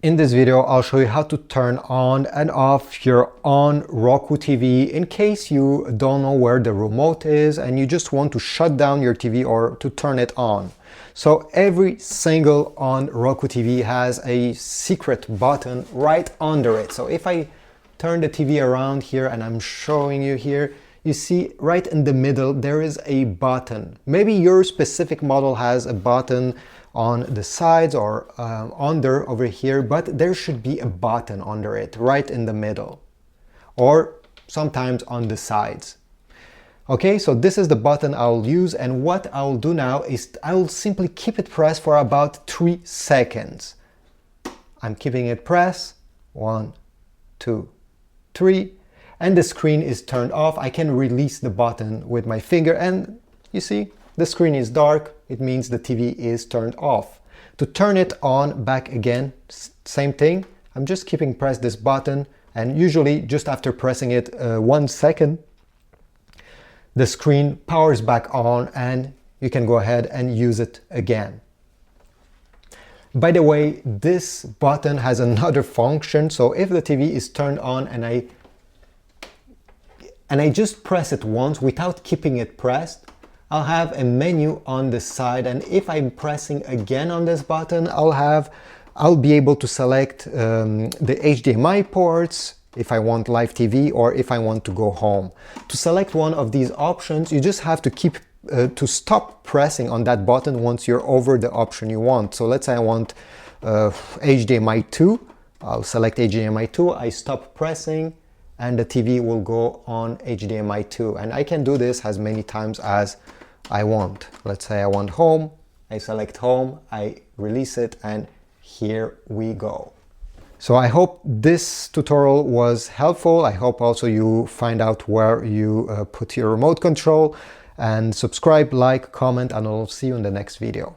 In this video, I'll show you how to turn on and off your Onn Roku TV in case you don't know where the remote is and you just want to shut down your TV or to turn it on. So every single Onn Roku TV has a secret button right under it. So if I turn the TV around here and I'm showing you here, you see right in the middle there is a button. Maybe your specific model has a button on the sides or under over here, but there should be a button under it right in the middle or sometimes on the sides. Okay, so this is the button I'll use, and what I'll do now is I'll simply keep it pressed for about 3 seconds. I'm keeping it pressed, 1, 2, 3, and the screen is turned off. I can release the button with my finger and you see the screen is dark. It means the TV is turned off. To turn it on back again, same thing. I'm just keeping pressed this button, and usually just after pressing it 1 second, the screen powers back on and you can go ahead and use it again. By the way, this button has another function. So if the TV is turned on and I just press it once without keeping it pressed, I'll have a menu on the side, and if I'm pressing again on this button, I'll be able to select the HDMI ports if I want live TV or if I want to go home. To select one of these options, you just have to stop pressing on that button once you're over the option you want. So let's say I want HDMI 2. I'll select HDMI 2. I stop pressing and the TV will go on HDMI 2. And I can do this as many times as I want. Let's say I want home. I select home. I release it, and here we go. So I hope this tutorial was helpful. I hope also you find out where you put your remote control, and subscribe, like, comment, and I'll see you in the next video.